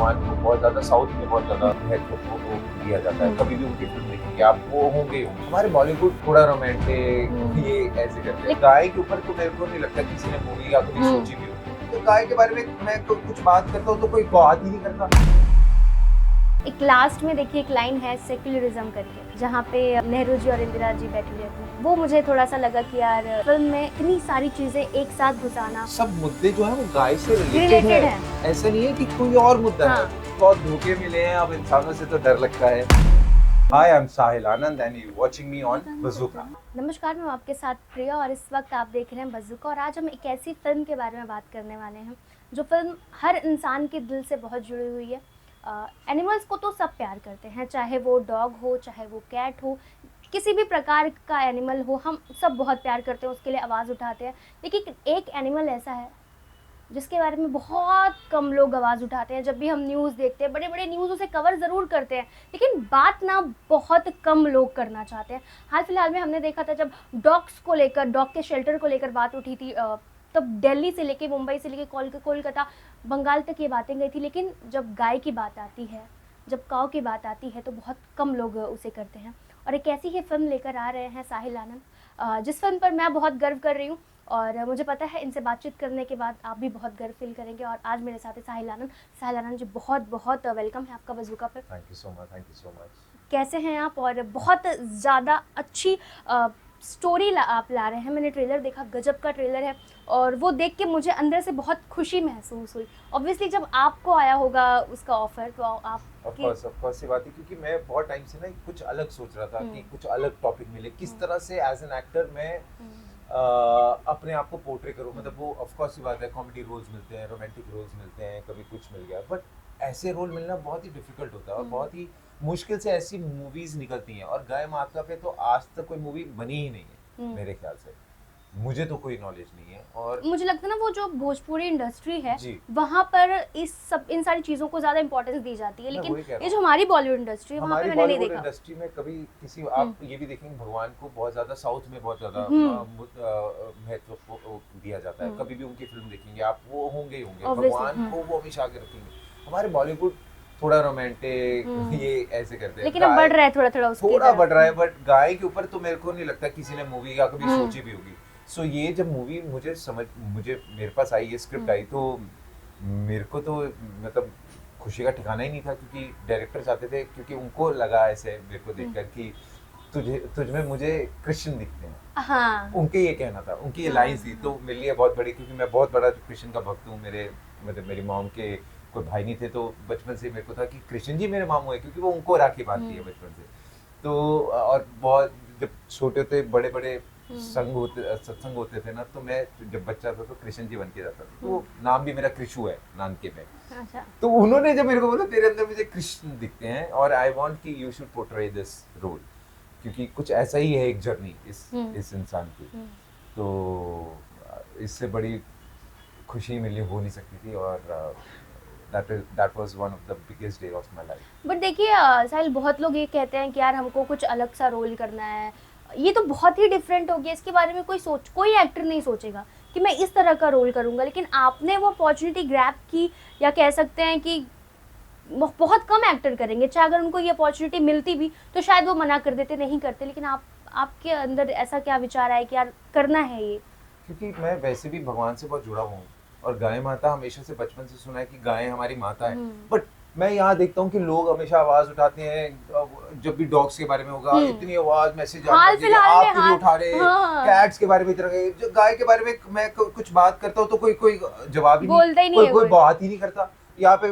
भगवान को बहुत ज्यादा साउथ में बहुत ज्यादा महत्व को दिया जाता है। कभी भी उनकी फिल्म देखेंगे आप, वो होंगे ही होंगे। हमारे बॉलीवुड थोड़ा रोमांटिक ये ऐसे करते हैं। गाय के ऊपर तो मेरे को नहीं लगता किसी ने मूवी या कभी सोची भी होगी। तो गाय के बारे में मैं कुछ बात करता हूँ तो कोई बात ही नहीं करता। एक लास्ट में देखिए एक लाइन है सेक्युलरिज्म करके, जहाँ पे नेहरू जी और इंदिरा जी बैठी रहती हैं। वो मुझे थोड़ा सा लगा कि यार फिल्म में इतनी सारी चीजें एक साथ घुसाना, सब मुद्दे जो है वो गाय से रिलेटेड है। ऐसा नहीं है कि कोई और मुद्दा है। बहुत धोखे मिले हैं, अब इंसानों से तो डर लगता है। Hi, I'm Sahil Anand and you're watching me on bazooka. नमस्कार, मैं आपके साथ प्रिया और इस वक्त आप देख रहे हैं बज़ूका। और आज हम एक ऐसी फिल्म के बारे में बात करने वाले हैं जो फिल्म हर इंसान के दिल से बहुत जुड़ी हुई है। एनिमल्स को तो सब प्यार करते हैं, चाहे वो डॉग हो, चाहे वो कैट हो, किसी भी प्रकार का एनिमल हो, हम सब बहुत प्यार करते हैं, उसके लिए आवाज़ उठाते हैं। लेकिन एक एनिमल ऐसा है जिसके बारे में बहुत कम लोग आवाज़ उठाते हैं। जब भी हम न्यूज़ देखते हैं, बड़े बड़े न्यूज़ उसे कवर ज़रूर करते हैं, लेकिन बात ना बहुत कम लोग करना चाहते हैं। हाल फिलहाल में हमने देखा था जब डॉग्स को लेकर, डॉग के शेल्टर को लेकर बात उठी थी, तब दिल्ली से लेके, मुंबई से लेके कोलकाता, बंगाल तक ये बातें गई थी। लेकिन जब गाय की बात आती है, जब काऊ की बात आती है, तो बहुत कम लोग उसे करते हैं। और एक ऐसी ही फिल्म लेकर आ रहे हैं साहिल आनंद, जिस फिल्म पर मैं बहुत गर्व कर रही हूँ और मुझे पता है इनसे बातचीत करने के बाद आप भी बहुत गर्व फील करेंगे। और आज मेरे साथ है साहिल आनंद। साहिल आनंद जी, बहुत बहुत वेलकम है आपका बज़ूका पर। Thank you so much, thank you so much. कैसे हैं आप? और बहुत ज़्यादा अच्छी स्टोरी आप ला रहे हैं। मैंने ट्रेलर देखा, गजब का ट्रेलर है, और वो देख के मुझे अंदर से बहुत खुशी महसूस हुई। ऑब्वियसली जब आपको आया होगा उसका ऑफर, तो आप ऑफ कोर्स ये बात है, क्योंकि मैं बहुत टाइम से ना कुछ अलग सोच रहा था कि कुछ अलग टॉपिक मिले, किस तरह से एज एन एक्टर मैं अपने आप को पोर्ट्रे करूं। मतलब वो ऑफ कोर्स ये बात है, कॉमेडी रोल्स मिलते हैं, रोमांटिक रोल्स मिलते हैं, कभी कुछ मिल गया, बट ऐसे रोल मिलना बहुत ही डिफिकल्ट होता है और बहुत ही मुश्किल से ऐसी मूवीज निकलती हैं। और गाय माता पे तो आज तक कोई मूवी बनी ही नहीं है मेरे ख्याल से। मुझे तो कोई नॉलेज नहीं है। और मुझे लगता है ना, वो जो भोजपुरी इंडस्ट्री है वहाँ पर इन सारी चीज़ों को ज़्यादा इंपॉर्टेंस दी जाती है। लेकिन ये जो हमारी बॉलीवुड इंडस्ट्री है, वहाँ पे मैंने नहीं देखा। इंडस्ट्री में कभी किसी आप ये भी देखेंगे, भगवान को बहुत ज्यादा साउथ में बहुत ज्यादा महत्व दिया जाता है। कभी भी उनकी फिल्म देखेंगे आप, वो होंगे ही होंगे। भगवान को वो हमेशा आगे रखेंगे। हमारे बॉलीवुड थोड़ा रोमांटिक ये ऐसे करते हैं, लेकिन अब बढ़ रहा है थोड़ा बढ़ रहा है। बट गाय के ऊपर तो मेरे को नहीं लगता किसी ने मूवी या कभी सोची भी होगी। सो ये जब मूवी मुझे मेरे पास आई, ये स्क्रिप्ट आई, तो मेरे को तो मतलब खुशी का ठिकाना ही नहीं था, क्योंकि डायरेक्टर चाहते थे, क्योंकि उनको लगा ऐसे मेरे को देखकर कि तुझ में मुझे कृष्ण दिखते हैं। हाँ। उनके ये कहना था, उनकी ये लाइन थी, तो मेरे लिए बहुत बड़ी, क्योंकि मैं बहुत बड़ा कृष्ण का भक्त हूँ। मेरी मॉम के कोई भाई नहीं थे, तो बचपन से मेरे को था कि कृष्ण जी मेरे मामू है, क्योंकि वो उनको राखी बांधती है बचपन से। तो और बहुत जब छोटे होते बड़े बड़े सत्संग होते थे ना, तो मैं जब बच्चा था तो कृष्ण जी बन के जाता था। तो नाम भी मेरा कृषु है नानके में। अच्छा। तो उन्होंने जब मेरे को बोला तेरे अंदर मुझे कृष्ण दिखते हैं और आई वांट कि you should portray this role, क्योंकि कुछ ऐसा ही है एक जर्नी इस इंसान की। तो इससे बड़ी खुशी मिली हो नहीं सकती थी। और that was one of the biggest day of my life. But देखिए साहिल, बहुत लोग ये कहते हैं कि यार हमको कुछ अलग सा रोल करना है, ये तो बहुत ही डिफरेंट हो गया, इसके बारे में कोई एक्टर नहीं सोचेगा कि मैं इस तरह का रोल करूंगा। लेकिन आपने वो अपॉर्चुनिटी ग्रैब की, या कह सकते हैं कि बहुत कम एक्टर करेंगे, चाहे अगर उनको ये अपॉर्चुनिटी मिलती भी तो शायद वो मना कर देते, नहीं करते। लेकिन आपके अंदर ऐसा क्या विचार आया कि यार करना है ये? क्योंकि मैं वैसे भी भगवान से बहुत जुड़ा हुआ हूँ, और गाय माता हमेशा से बचपन से सुना है कि गाय हमारी माता है। बट मैं यहाँ देखता हूँ कि लोग हमेशा आवाज उठाते हैं, जब भी डॉग्स के बारे में होगा इतनी आवाज, मैसेज आप क्यों उठा रहे, कैट्स के बारे में इतना, जो गाय के बारे में मैं कुछ बात करता हूँ तो कोई जवाब ही नहीं, कोई बात ही नहीं करता। यहाँ पे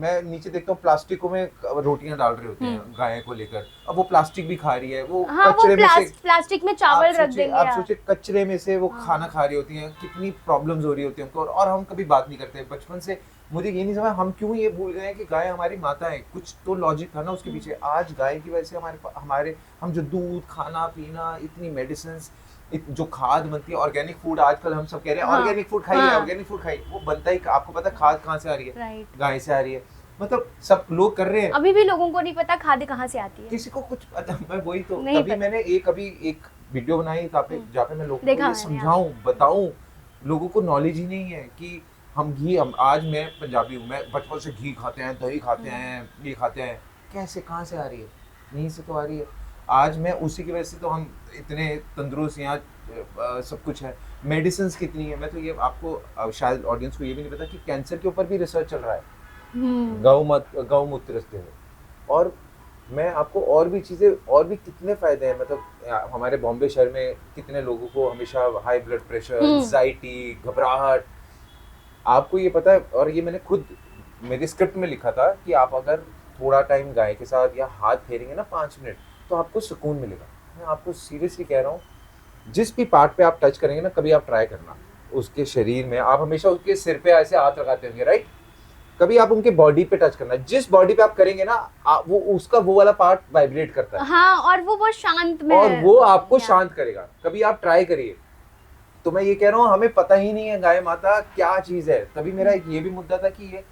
मैं नीचे देखता हूँ प्लास्टिकों में रोटियां डाल रहे होते हैं गाय को लेकर। अब वो प्लास्टिक भी खा रही है, वो कचरे में से प्लास्टिक में चावल रख देंगे। आप सोचिए कचरे में से वो खाना खा रही होती हैं, कितनी प्रॉब्लम्स हो रही होती हैं उनको, और हम कभी बात नहीं करते। बचपन से मुझे ये नहीं समझ हम क्यों ये भूल गए कि गाय हमारी माता है। कुछ तो लॉजिक था ना उसके पीछे। आज गाय की वजह से हम जो दूध, खाना पीना, इतनी मेडिसिन, जो खाद बनती है, ऑर्गेनिक फूड, आजकल हम सब कह रहे हैं ऑर्गेनिक फूड खाइए, ऑर्गेनिक फूड खाइए। वो बनता ही, आपको पता खाद कहाँ से आ रही है? गाय से आ रही है। मतलब सब लोग कर रहे हैं, अभी भी लोगों को नहीं पता खाद कहाँ से आती है, किसी को कुछ पता। मैं वही तो तभी मैंने एक वीडियो बनाई जहाँ पे मैं लोगों को समझाऊं, बताऊं। लोगों को नॉलेज ही नहीं है कि हम आज मैं पंजाबी हूँ, मैं बचपन से घी खाते हैं, दही खाते हैं, ये खाते हैं, कैसे कहाँ से आ रही है? यहीं से तो आ रही है। आज मैं उसी की वजह से तो हम इतने तंदुरुस्त यहाँ सब कुछ है। मेडिसिन कितनी है, मैं तो ये आपको शायद ऑडियंस को ये भी नहीं पता कि कैंसर के ऊपर भी रिसर्च चल रहा है गौमूत्र से। और मैं आपको और भी चीज़ें, और भी कितने फ़ायदे हैं, मतलब हमारे बॉम्बे शहर में कितने लोगों को हमेशा हाई ब्लड प्रेशर, एंजाइटी, घबराहट, आपको ये पता है? और ये मैंने खुद मेरी स्क्रिप्ट में लिखा था कि आप अगर थोड़ा टाइम गाय के साथ या हाथ फेरेंगे ना 5 मिनट, तो आपको सुकून मिलेगा। मैं आपको सीरियसली कह रहा हूँ, जिस भी पार्ट पे आप टच करेंगे ना, कभी आप ट्राई करना उसके शरीर में, आप हमेशा उसके सिर पे ऐसे हाथ लगाते होंगे, राइट? कभी आप उनके बॉडी पे टच करना, जिस बॉडी पे आप करेंगे ना, वो उसका वो वाला पार्ट वाइब्रेट करता है। हाँ, और वो बहुत शांत में, और वो आपको शांत करेगा। कभी आप ट्राई करिए। तो मैं ये कह रहा हूँ, हमें पता ही नहीं है गाय माता क्या चीज है। तभी मेरा एक ये भी मुद्दा था कि ये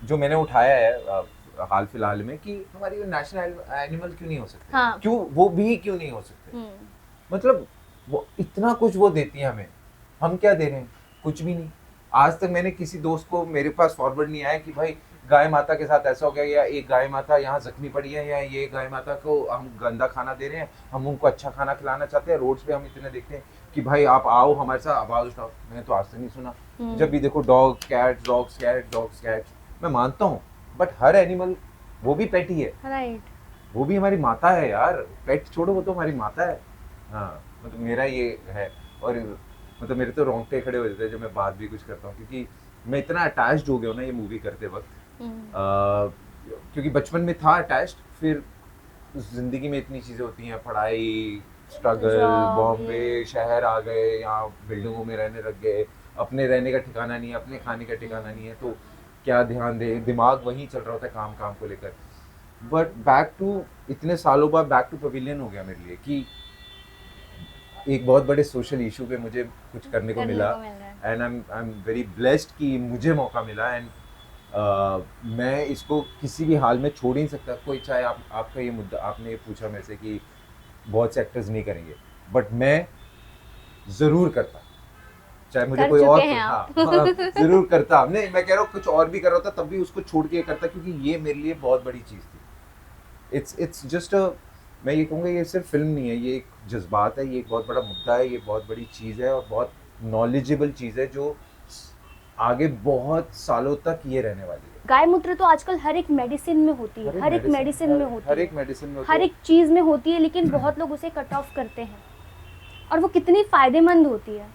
जो मैंने उठाया है हाल फिलहाल में, कि हमारी नेशनल एनिमल क्यों नहीं हो सकते? हाँ। क्यों वो भी क्यों नहीं हो सकते? मतलब वो इतना कुछ वो देती है हमें, हम क्या दे रहे हैं? कुछ भी नहीं। आज तक मैंने किसी दोस्त को मेरे पास फॉरवर्ड नहीं आया कि भाई गाय माता के साथ ऐसा हो गया, या एक गाय माता यहाँ जख्मी पड़ी है, या ये गाय माता को हम गंदा खाना दे रहे हैं, हम उनको अच्छा खाना खिलाना चाहते हैं। रोड्स पे हम इतने देखते हैं कि भाई आप आओ हमारे साथ, आवाज उठाओ। मैंने तो आज तक नहीं सुना। जब भी देखो डॉग्स कैट्स, मैं मानता हूँ, बट हर एनिमल, वो भी पेट ही है, राइट, वो भी हमारी माता है यार। पेट छोड़ो, वो तो हमारी माता है। हाँ, मतलब मेरा ये है। और मतलब मेरे तो रोंगटे खड़े हो जाते हैं जब मैं बात भी कुछ करता हूँ, क्योंकि मैं इतना अटैच्ड हो गया हूँ ना ये मूवी करते वक्त। क्योंकि बचपन में था अटैच्ड, फिर जिंदगी में इतनी चीज़ें होती हैं, पढ़ाई, स्ट्रगल, बॉम्बे शहर आ गए, यहाँ बिल्डिंगों में रहने लग गए, अपने रहने का ठिकाना नहीं है, अपने खाने का ठिकाना नहीं है, तो क्या ध्यान दे, दिमाग वहीं चल रहा होता है काम को लेकर। बट बैक टू, इतने सालों बाद बैक टू पवेलियन हो गया मेरे लिए, कि एक बहुत बड़े सोशल इशू पे मुझे कुछ करने को मिला, and I am very blessed कि मुझे मौका मिला। एंड मैं इसको किसी भी हाल में छोड़ ही नहीं सकता। कोई चाहे आपका ये मुद्दा, आपने ये पूछा मेरे से कि बहुत से एक्टर्स नहीं करेंगे, बट मैं ज़रूर करता, चाहे मुझे कोई और ज़रूर करता। नहीं, मैं कह रहा हूँ कुछ और भी कर रहा था तब भी उसको छोड़ के करता, क्योंकि ये मेरे लिए बहुत बड़ी चीज़ थी। इट्स जस्ट मैं ये कहूँगा, ये सिर्फ फिल्म नहीं है, ये एक जज्बात है, ये एक बहुत बड़ा मुद्दा है, ये बहुत बड़ी चीज़ है, और बहुत नॉलेजेबल चीज़ है जो आगे बहुत सालों तक ये रहने वाली है। गाय मूत्र तो आजकल हर एक मेडिसिन में होती है, हर एक मेडिसिन में होती है, हर एक मेडिसिन में, हर एक चीज़ में होती है, लेकिन बहुत लोग उसे कट ऑफ करते हैं। और वो कितनी फायदेमंद होती है।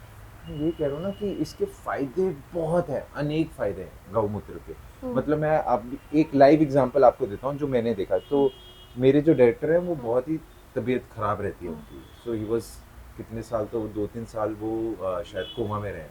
ये कह रहा हूँ ना कि इसके फायदे बहुत हैं, अनेक फायदे हैं गौमूत्र के। मतलब मैं अब एक लाइव एग्जांपल आपको देता हूँ जो मैंने देखा। तो मेरे जो डायरेक्टर हैं वो बहुत ही तबीयत खराब रहती है उनकी, सो ही वाज कितने साल, तो 2-3 साल वो शायद कोमा में रहे।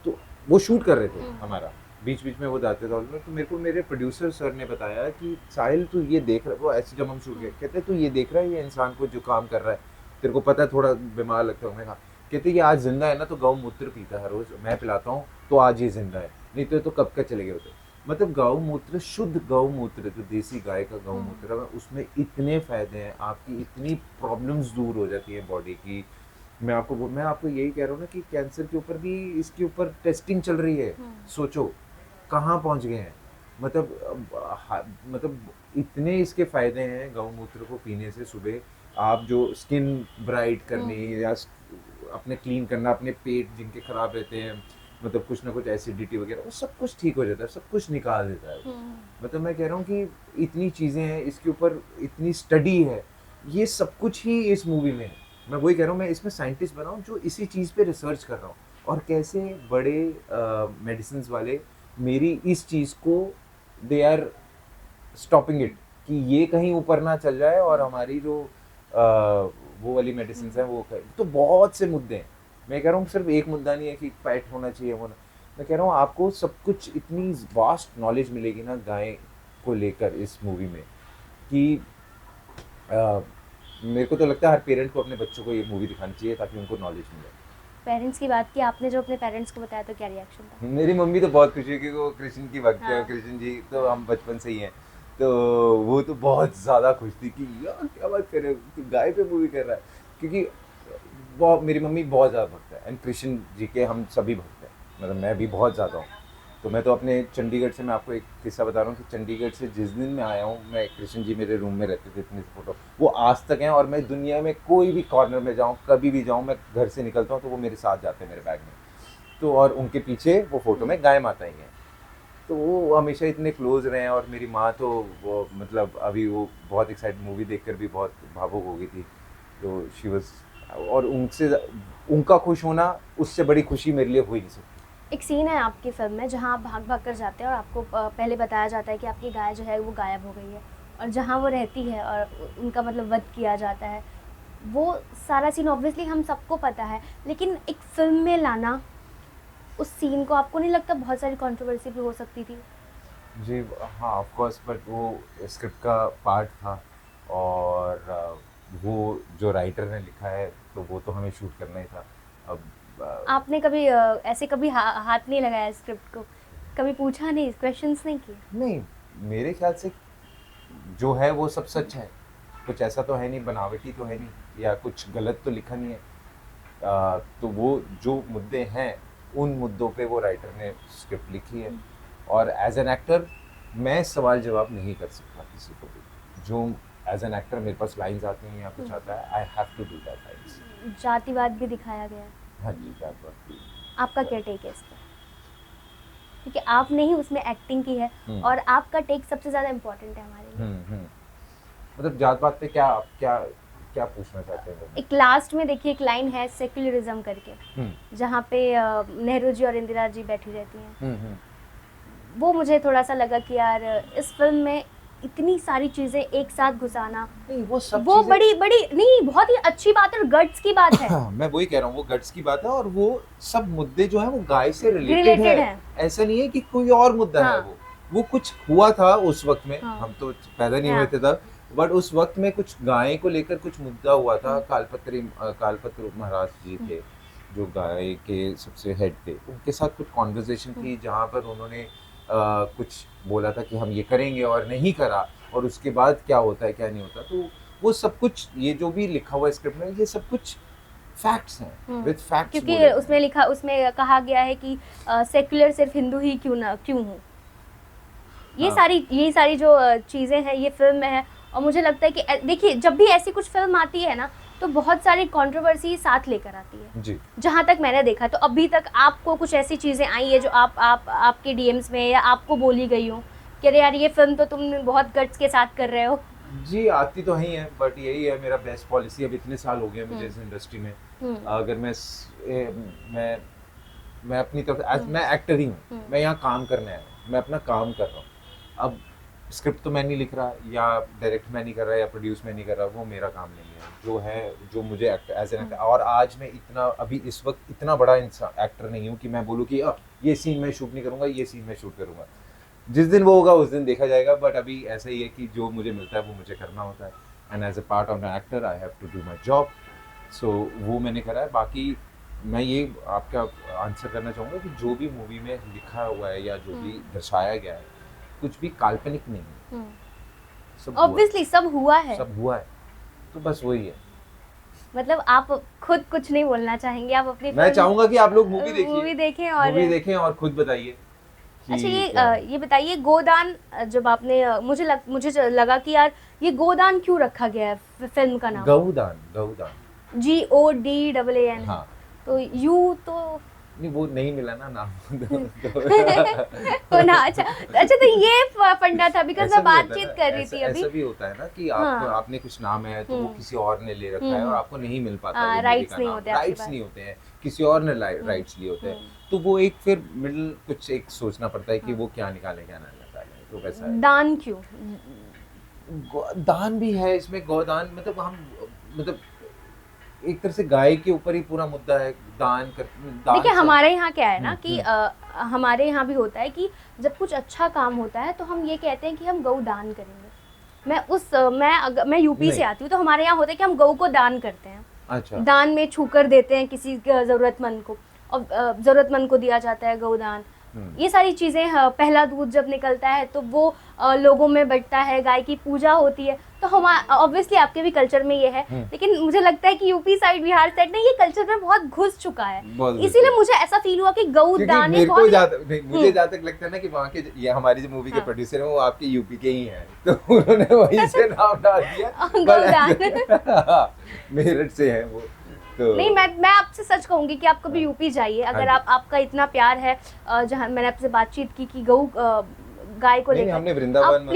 तो वो शूट कर रहे थे हमारा, बीच बीच में वो जाते थे। तो मेरे को मेरे प्रोड्यूसर सर ने बताया कि साहिल तू ये देख रहा है, वो ऐसे जब हम शूट किए, कहते तू ये देख रहा है, ये इंसान को जो काम कर रहा है, तेरे को पता है थोड़ा बीमार लगता है। मैं कहा, कहते ये आज जिंदा है ना, तो गौमूत्र पीता है रोज, मैं पिलाता हूँ, तो आज ये जिंदा है, नहीं तो कब का चले गए होते। मतलब गौमूत्र, शुद्ध गौमूत्र, जो देसी गाय का गौमूत्र है, उसमें इतने फायदे हैं, आपकी इतनी प्रॉब्लम्स दूर हो जाती है बॉडी की। मैं आपको यही कह रहा हूँ ना कि कैंसर के ऊपर भी इसके ऊपर टेस्टिंग चल रही है। सोचो कहाँ पहुँच गए हैं। मतलब इतने इसके फायदे हैं गौमूत्र को पीने से। सुबह आप जो स्किन ब्राइट करनी या अपने क्लीन करना, अपने पेट जिनके खराब रहते हैं, मतलब कुछ ना कुछ एसिडिटी वगैरह, वो सब कुछ ठीक हो जाता है, सब कुछ निकाल देता है। मतलब मैं कह रहा हूँ कि इतनी चीज़ें हैं, इसके ऊपर इतनी स्टडी है, ये सब कुछ ही इस मूवी में है। मैं वही कह रहा हूँ, मैं इसमें साइंटिस्ट बना हूँ जो इसी चीज़ पे रिसर्च कर रहा हूँ, और कैसे बड़े मेडिसिन वाले मेरी इस चीज़ को दे आर स्टॉपिंग इट, कि ये कहीं ऊपर ना चल जाए, और हमारी जो वो वाली मेडिसिन हैं वो तो बहुत से मुद्दे हैं। मैं कह रहा हूँ सिर्फ एक मुद्दा नहीं है कि फैट होना चाहिए वो, मैं कह रहा हूँ आपको सब कुछ, इतनी वास्ट नॉलेज मिलेगी ना गाय को लेकर इस मूवी में, कि मेरे को तो लगता है हर पेरेंट को अपने बच्चों को ये मूवी दिखानी चाहिए ताकि उनको नॉलेज मिले। पेरेंट्स की बात की आपने, जो अपने पेरेंट्स को बताया तो क्या रिएक्शन था? मेरी मम्मी तो बहुत खुशी है क्योंकि वो कृष्ण की भक्त है। कृष्ण जी तो हम बचपन से ही हैं, तो वो तो बहुत ज़्यादा खुश थी कि यार क्या बात कर रहे हो, तू गाय पे मूवी कर रहा है। क्योंकि बहुत, मेरी मम्मी बहुत ज़्यादा भक्त है, एंड कृष्ण जी के हम सभी भक्त हैं, मतलब मैं भी बहुत ज़्यादा हूँ। तो मैं तो अपने चंडीगढ़ से, मैं आपको एक किस्सा बता रहा हूँ कि चंडीगढ़ से जिस दिन मैं आया हूँ, मैं कृष्ण जी मेरे रूम में रहते थे, इतनी फोटो वो आज तक हैं। और मैं दुनिया में कोई भी कॉर्नर में जाऊँ, कभी भी जाऊँ, मैं घर से निकलता हूँ तो वो मेरे साथ जाते हैं मेरे बैग में। तो और उनके पीछे वो फोटो में गाय माता ही हैं, तो वो हमेशा इतने क्लोज रहे हैं। और मेरी माँ तो वो मतलब अभी वो बहुत एक्साइट मूवी देखकर भी बहुत भावुक हो गई थी, तो शी वाज, और उनसे उनका खुश होना उससे बड़ी खुशी मेरे लिए हुई नहीं सकती। एक सीन है आपकी फिल्म में जहाँ आप भाग भाग कर जाते हैं और आपको पहले बताया जाता है कि आपकी गाय जो है वो गायब हो गई है, और जहाँ वो रहती है और उनका मतलब वध किया जाता है, वो सारा सीन ऑब्वियसली हम सबको पता है, लेकिन एक फिल्म में लाना उस सीन को, आपको नहीं लगता बहुत सारी कंट्रोवर्सी भी हो सकती थी? जी हाँ, ऑफ कोर्स, बट वो स्क्रिप्ट का पार्ट था, और वो जो राइटर ने लिखा है तो वो तो हमें शूट करना ही था। अब आपने कभी ऐसे कभी हाथ नहीं लगाया स्क्रिप्ट को, कभी पूछा नहीं, क्वेश्चंस नहीं किए? नहीं, मेरे ख्याल से जो है वो सब सच है, कुछ ऐसा तो है नहीं, बनावटी तो है नहीं, या कुछ गलत तो लिखा नहीं है। तो वो जो मुद्दे हैं उन मुद्दों पे वो राइटर ने स्क्रिप्ट लिखी है, और एज एन एक्टर मैं सवाल जवाब नहीं कर सकता किसी को भी। जो एज एन एक्टर मेरे पास लाइंस आती हैं या कुछ आता है, I have to do that lines. जातिवाद भी दिखाया गया है, हाँ जी, दैट वाज। आपका क्या टेक है इस पर? क्योंकि आपने ही उसमें एक्टिंग की है और आपका टेक सबसे ज़्यादा इम्पोर्टेंट है हमारे लिए। मतलब जात पात पे क्या क्या क्या पूछना चाहते हैं? एक लास्ट में देखिए एक लाइन है सेक्युलरिज्म करके, जहाँ पे नेहरू जी और इंदिरा जी बैठी रहती हैं, वो मुझे थोड़ा सा लगा कि यार इस फिल्म में इतनी सारी चीजें एक साथ घुसाना, नहीं वो सब वो बड़ी बड़ी नहीं, बहुत ही अच्छी बात है और गट्स की बात है। मैं वही कह रहा हूँ, वो गट्स की बात है, और वो सब मुद्दे जो है वो गाय से रिलेटेड है। ऐसा नहीं है कि कोई और मुद्दा है। वो कुछ हुआ था उस वक्त में, हम तो पैदा नहीं हुए थे तब, बट उस वक्त में कुछ गाय को लेकर कुछ मुद्दा हुआ था। कालपत्र महाराज जी थे जो गाय के सबसे हेड थे, उनके साथ कुछ कॉन्वर्सेशन थी जहाँ पर उन्होंने कुछ बोला था कि हम ये करेंगे और नहीं करा, और उसके बाद क्या होता है क्या नहीं होता। तो वो सब कुछ, ये जो भी लिखा हुआ है स्क्रिप्ट में, ये सब कुछ फैक्ट्स हैं, विद फैक्ट्स। क्योंकि उसमें कहा गया है कि सेक्युलर सिर्फ हिंदू ही क्यों हो, ये सारी जो चीज़ें हैं ये फिल्म में है। और मुझे लगता है कि देखिए जब भी ऐसी कुछ फिल्म आती है ना, तो बहुत सारी कंट्रोवर्सी साथ लेकर आती है जी। जहाँ तक मैंने देखा, तो अभी तक आपको कुछ ऐसी चीज़ें आई है जो आपके डीएम्स में या आपको बोली गई हो कि अरे यार ये फिल्म तो तुम बहुत गट्स के साथ कर रहे हो? जी आती तो ही है, बट यही है मेरा बेस्ट पॉलिसी। अब इतने साल हो गए मुझे इस इंडस्ट्री में, अगर मैं अपनी तरफ, मैं एक्टर ही हूँ, मैं यहाँ काम करने आया हूँ, मैं अपना काम कर रहा हूँ। अब स्क्रिप्ट तो मैं नहीं लिख रहा, या डायरेक्ट मैं नहीं कर रहा, या प्रोड्यूस मैं नहीं कर रहा, वो मेरा काम नहीं है। जो है, जो मुझे एज एन एक्टर, और आज मैं इतना, अभी इस वक्त इतना बड़ा एक्टर नहीं हूँ कि मैं बोलूँ कि ये सीन मैं शूट नहीं करूँगा, ये सीन मैं शूट करूँगा। जिस दिन वो होगा उस दिन देखा जाएगा, बट अभी ऐसा ही है कि जो मुझे मिलता है वो मुझे करना होता है, and as a part of an actor I have to do my job. So वो मैंने करा है। बाकी मैं ये आपका आंसर करना चाहूँगा कि जो भी मूवी में लिखा हुआ है या जो भी दर्शाया गया है, कुछ भी काल्पनिक नहीं है, सब ऑब्वियसली सब हुआ है, तो बस वही है। मतलब आप खुद कुछ नहीं बोलना चाहेंगे, आप अपनी, मैं चाहूंगा कि आप लोग मूवी देखें और खुद बताइए। अच्छा ये बताइए, गोदान जब आपने मुझे लगा कि यार ये गोदान क्यों रखा गया है फिल्म का नाम? गौदान GODAAN। हाँ, तो यू तो नहीं, वो नहीं मिला ना नाम। तो ना, अच्छा तो ये फंडा था, बिकॉज़ मैं बातचीत कर रही थी अभी। ऐसा भी होता है ना कि आपने कुछ नाम है तो वो किसी और ने ले रखा है और आपको नहीं मिल पाता, राइट्स नहीं होते हैं, किसी और ने राइट्स लिए होते हैं, तो वो एक फिर मिडिल कुछ एक सोचना पड़ता है कि वो क्या निकाले क्या ना निकाले। तो वैसा है। दान क्यों? दान भी है इसमें, गौदान मतलब एक तरह से गाय के ऊपर ही पूरा मुद्दा है। देखिए हमारे यहाँ क्या है ना कि हमारे यहाँ भी होता है कि जब कुछ अच्छा काम होता है तो हम ये कहते हैं कि हम गौ दान करेंगे। मैं यूपी से आती हूँ, तो हमारे यहाँ होता है कि हम गौ को दान करते हैं। अच्छा। दान में छूकर देते हैं किसी जरूरतमंद को, और जरूरतमंद को दिया जाता है गौदान। ये सारी चीज़ें, पहला दूध जब निकलता है तो वो लोगों में बंटता है, गाय की पूजा होती है, तो हम ऑब्वियसली आपके भी कल्चर में ये है, लेकिन मुझे लगता है कि यूपी साइड, बिहार साइड में ये कल्चर में बहुत घुस चुका है, इसीलिए मुझे ऐसा फील हुआ कि गऊ दान मुझे जहाँ तक लगता है ना कि वहाँ के ये हमारी जो मूवी के प्रोड्यूसर हैं वो आपके यूपी के ही हैं, तो उन्होंने वहीं से नाम डाल दिया गौदान। मेरठ से है वो। तो नहीं, मैं आपसे सच कहूंगी कि आप कभी यूपी जाइए, अगर आपका इतना प्यार है, जहाँ मैंने आपसे बातचीत की कि गऊ गाय को लेकर, हमने वृंदावन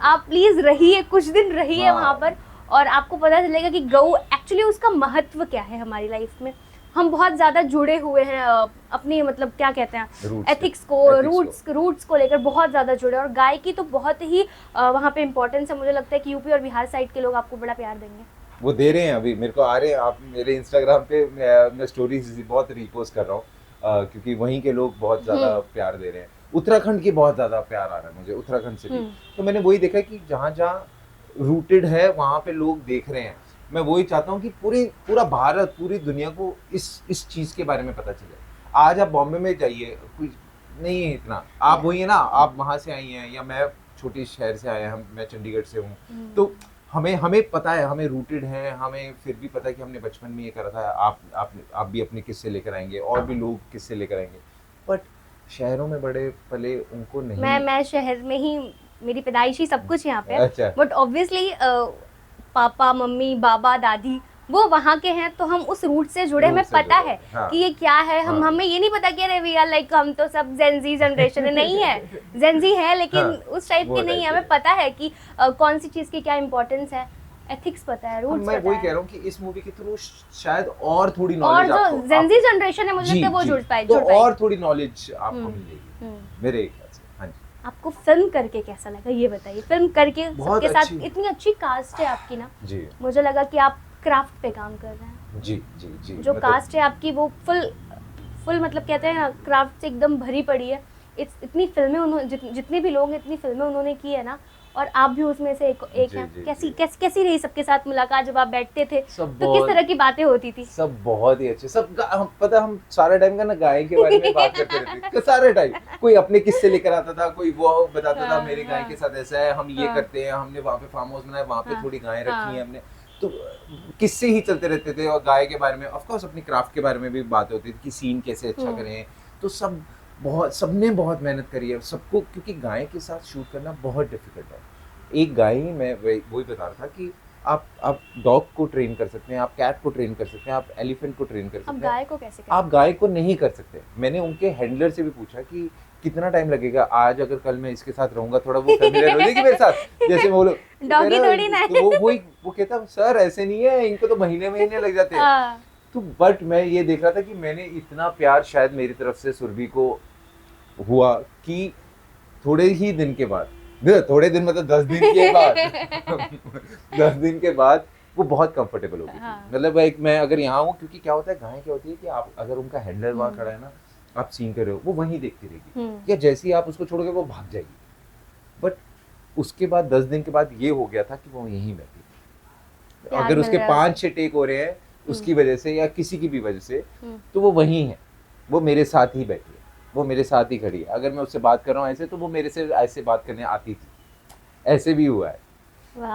आप प्लीज रहिए, कुछ दिन रहिए वहाँ पर, और आपको पता चलेगा कि गऊ एक्चुअली उसका महत्व क्या है हमारी लाइफ में। हम बहुत ज़्यादा जुड़े हुए हैं अपनी, मतलब क्या कहते हैं, एथिक्स को, रूट्स को लेकर बहुत ज़्यादा जुड़े, और गाय की तो बहुत ही वहाँ पे इम्पोर्टेंस है। मुझे लगता है कि यूपी और बिहार साइड के लोग आपको बड़ा प्यार देंगे। वो दे रहे हैं, अभी मेरे को आ रहे हैं, आप मेरे इंस्टाग्राम पे मैं स्टोरीज बहुत रीपोस्ट कर रहा हूँ, क्योंकि वहीं के लोग बहुत ज़्यादा प्यार दे रहे हैं। उत्तराखंड की बहुत ज़्यादा प्यार आ रहा है मुझे, उत्तराखंड से भी। तो मैंने वही देखा कि जहाँ जहाँ रूटेड है वहाँ पे लोग देख रहे हैं। मैं वही चाहता हूँ कि पूरा भारत, पूरी दुनिया को इस चीज़ के बारे में पता चले। आज आप बॉम्बे में जाइए, कुछ नहीं है इतना, आप वही है ना, आप वहाँ से आई हैं या मैं छोटी शहर से आया, मैं चंडीगढ़ से हूँ, तो हमें पता है, हमें रूटेड है, हमें फिर भी पता है कि हमने बचपन में ये करा था। आप भी अपने किस्से लेकर आएंगे, और भी लोग किस्से लेकर आएंगे, बट शहरों में बड़े पले उनको नहीं। मैं शहर में ही, मेरी पैदाइश ही सब कुछ यहाँ पे, अच्छा। बट ऑब्वियसली पापा मम्मी बाबा दादी वो वहाँ के हैं, तो हम उस रूट से जुड़े, हमें पता है कि ये क्या है। हमें ये नहीं पता कि अरे वी आर लाइक, हम तो सब जेनजी जनरेशन है, नहीं है, जेनजी है लेकिन उस टाइप के नहीं है। हमें पता है कि कौन सी चीज़ की क्या इम्पोर्टेंस है, एथिक्स पता है, रूट्स पता है। मैं वही कह रहा हूँ कि इस मूवी के थ्रू शायद और थोड़ी नॉलेज, और जो जेनजी जनरेशन है मुझे लगता है वो जुड़ पाए, तो और थोड़ी नॉलेज आपको मिलेगी मेरे ख्याल से। हाँ जी। आपको फिल्म करके कैसा लगा ये बताइए? फिल्म करके सबके साथ इतनी अच्छी कास्ट है आपकी ना जी, मुझे लगा कि आप क्राफ्ट पे काम कर रहे हैं। जी जी जी, जो कास्ट है आपकी वो फुल मतलब कहते हैं ना, क्राफ्ट से एकदम भरी पड़ी है। इतनी फिल्में उन्होंने, जितने भी लोग हैं इतनी फिल्में उन्होंने की है ना, और आप भी उसमें से एक हैं। कैसी रही सबके साथ मुलाकात? जब आप बैठते थे तो किस तरह की बातें होती थी? सब बहुत ही अच्छे, सब पता, हम सारा टाइम का ना गाय के बारे में बात करते रहते थे सारे टाइम। कोई अपने किस्से लेकर आता था, कोई वो बताता था मेरे गाय के साथ ऐसा है, हम ये करते हैं, हमने वहाँ पे फार्म हाउस बनाया, वहाँ पे थोड़ी गायें रखी हैं हमने, तो किस्से ही चलते रहते थे। और गाय के बारे में ऑफ कोर्स अपनी क्राफ्ट के बारे में भी बातें होती थी कि सीन कैसे अच्छा करें। तो सबने बहुत मेहनत करी है सबको, क्योंकि गाय के साथ शूट करना बहुत डिफिकल्ट है। एक गाय ही, मैं वही बता रहा था कि आप डॉग को ट्रेन कर सकते हैं, आप कैट को ट्रेन कर सकते हैं, आप एलिफेंट को ट्रेन कर सकते हैं, गाय को कैसे आप गाय को नहीं कर सकते। मैंने उनके हैंडलर से भी पूछा कि कितना टाइम लगेगा, आज अगर कल मैं इसके साथ रहूंगा, थोड़ा वो फेमिलियर हो जाएगी मेरे साथ, जैसे वो लोग डॉगी थोड़ी ना है। तो वो कहता सर ऐसे नहीं है, इनको तो महीने लग जाते हैं। तो बट मैं ये देख रहा था कि मैंने इतना प्यार शायद मेरी तरफ से सुरभि को हुआ कि थोड़े ही दिन के बाद, थोड़े दिन मतलब 10 दिन के बाद 10 दिन के बाद वो बहुत कंफर्टेबल हो गई। मतलब एक मैं अगर यहाँ हूँ, क्योंकि क्या होता है, गाय क्या होती है कि आप अगर उनका हैंडलर वहाँ खड़ा है ना, आप सीन कर रहे हो, वो वहीं देखती रहेगी, या जैसे ही आप उसको छोड़ोगे वो भाग जाएगी। बट उसके बाद 10 दिन के बाद ये हो गया था कि वो यहीं बैठी। अगर उसके 5-6 टेक हो रहे हैं उसकी वजह से या किसी की भी वजह से, तो वो वहीं है, वो मेरे साथ ही बैठी है, वो मेरे साथ ही खड़ी है। अगर मैं उससे बात कर रहा हूँ ऐसे, तो वो मेरे से ऐसे बात करने आती थी, ऐसे भी हुआ है।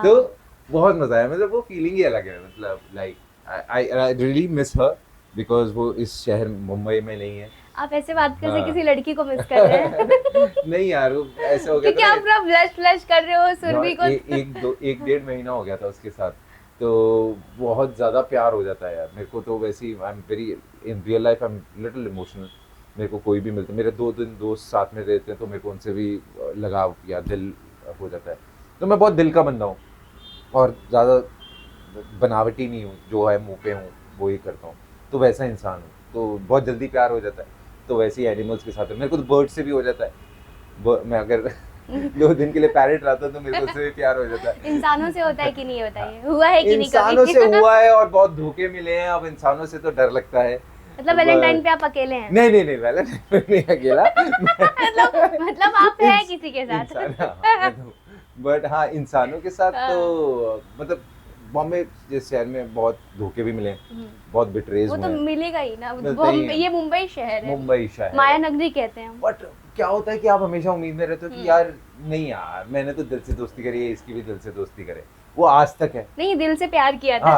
तो बहुत मजा आया, मतलब वो फीलिंग ही अलग है। मतलब like I really miss her, because वो इस शहर मुंबई में नहीं है। आप ऐसे बात करते किसी लड़की को मिस कर रहे हैं? नहीं यार, वो ऐसे हो गया क्योंकि आप पूरा ब्लश कर रहे हो सुरभि को। एक 1.5 महीना हो गया था उसके साथ, तो बहुत ज्यादा प्यार हो जाता है यार मेरे को। तो वैसे ही I am very, in real life I am little emotional. मेरे को कोई भी मिलता, मेरे 2 दिन दोस्त साथ में रहते हैं, तो मेरे को उनसे भी लगाव या दिल हो जाता है। तो मैं बहुत दिल का बंदा हूँ, और ज़्यादा बनावटी नहीं हूँ, जो है मुँह पे हूँ वो ही करता हूँ, तो वैसा इंसान हूँ। तो बहुत जल्दी प्यार हो जाता है। तो वैसे ही एनिमल्स के साथ मेरे को तो बर्ड से भी हो जाता है। मैं अगर 2 दिन के लिए पैरेट रहता तो मेरे को उससे भी प्यार हो जाता है। इंसानों से होता है कि नहीं होता है? हुआ है कि नहीं? इंसानों से हुआ है और बहुत धोखे मिले हैं। अब इंसानों से तो डर लगता है। मतलब वैलेंटाइन पे आप अकेले हैं? नहीं वैलेंटाइन पे नहीं अकेला। मतलब आप हैं किसी के साथ? बट हाँ, इंसानों के साथ तो मतलब बॉम्बे जिस शहर में बहुत धोखे भी मिले, बहुत बिट्रेज वो हुए तो हैं, मिलेगा ही ना, मिलता ही है। ये मुंबई शहर है, मुंबई शहर माया नगरी कहते हैं हम। बट क्या होता है कि आप हमेशा उम्मीद में रहते हो कि यार नहीं यार मैंने तो दिल से दोस्ती करी है, इसकी भी दिल से दोस्ती करे, वो आज तक है। नहीं, दिल से प्यार किया था।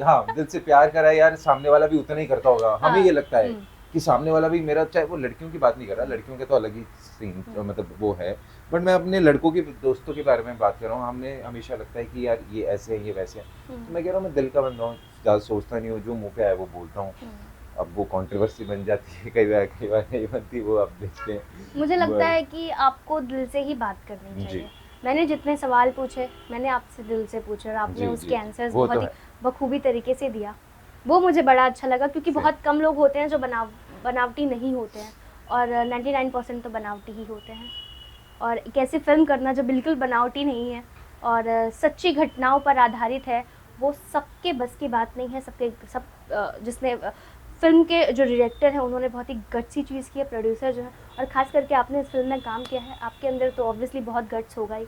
हाँ दिल से प्यार करा है यार, सामने वाला भी उतना ही करता होगा, हमें ये लगता है कि सामने वाला भी मेरा, चाहे वो लड़कियों की बात नहीं कर रहा, लड़कियों के तो अलग ही सीन मतलब वो है, बट मैं अपने लड़कों के दोस्तों के बारे में बात कर रहा हूँ। हमें हमेशा लगता है कि यार ये ऐसे है, ये वैसे है, तो मैं कह रहा हूँ मैं दिल का बंदा हूँ, ज़्यादा सोचता नहीं हूँ, जो मुँह पे आए वो बोलता हूँ। अब वो कंट्रोवर्सी बन जाती है कई बार नहीं बनती, वो आप देखते हैं। मुझे लगता है कि आपको दिल से ही बात करनी चाहिए। मैंने जितने सवाल पूछे मैंने आपसे दिल से पूछे और आपने उसके आंसर्स बहुत ही बखूबी तरीके से दिया, वो मुझे बड़ा अच्छा लगा, क्योंकि बहुत कम लोग होते हैं जो बनावटी नहीं होते हैं, और 99% तो बनावटी ही होते हैं। और एक ऐसी फिल्म करना जो बिल्कुल बनावटी नहीं है और सच्ची घटनाओं पर आधारित है, वो सबके बस की बात नहीं है। जिसने फिल्म के जो डायरेक्टर हैं उन्होंने बहुत ही गट्सी चीज़ की है, प्रोड्यूसर जो है, और ख़ास करके आपने इस फिल्म में काम किया है, आपके अंदर तो ऑब्वियसली बहुत गट्स होगा ही।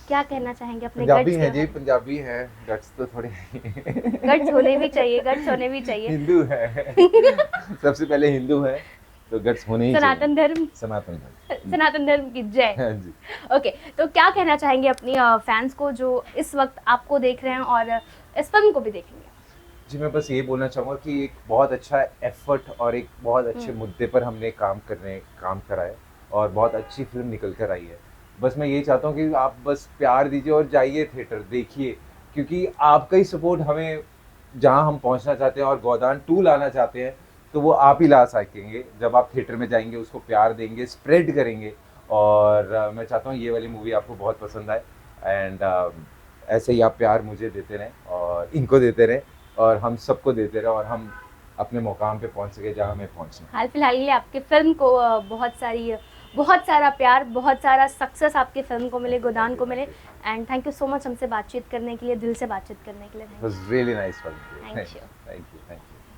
क्या कहना चाहेंगे अपने गट्स पंजाबी है जी, पंजाबी है, गट्स तो थोड़े गट्स होने भी चाहिए, गट्स होने भी चाहिए। हिंदू है सबसे पहले हिंदू है तो गट्स होने ही सनातन धर्म, सनातन धर्म की जय। हाँ जी। ओके, तो क्या कहना चाहेंगे अपनी फैंस को जो इस वक्त आपको देख रहे हैं और इस फिल्म को भी देखेंगे? जी मैं बस ये बोलना चाहूँगा कि एक बहुत अच्छा एफर्ट और एक बहुत अच्छे मुद्दे पर हमने काम करा है और बहुत अच्छी फिल्म निकल कर आई है। बस मैं ये चाहता हूँ कि आप बस प्यार दीजिए और जाइए थिएटर देखिए, क्योंकि आपका ही सपोर्ट हमें जहाँ हम पहुँचना चाहते हैं और गोदान 2 लाना चाहते हैं, तो वो आप ही ला सकेंगे जब आप थिएटर में जाएंगे, उसको प्यार देंगे, स्प्रेड करेंगे। और मैं चाहता हूँ ये वाली मूवी आपको बहुत पसंद आए एंड ऐसे ही आप प्यार मुझे देते रहें और इनको देते रहें और हम सबको देते रहे और हम अपने मुकाम पे पहुंच सके जहाँ हमें पहुंचना। हाल फिलहाल के लिए आपके फिल्म को बहुत सारा प्यार, बहुत सारा सक्सेस आपकी फिल्म को मिले, गोदान को मिले, and thank you so much हमसे बातचीत करने के लिए, दिल से बातचीत करने के लिए। It was really nice talking to you. Thank you. Thank you.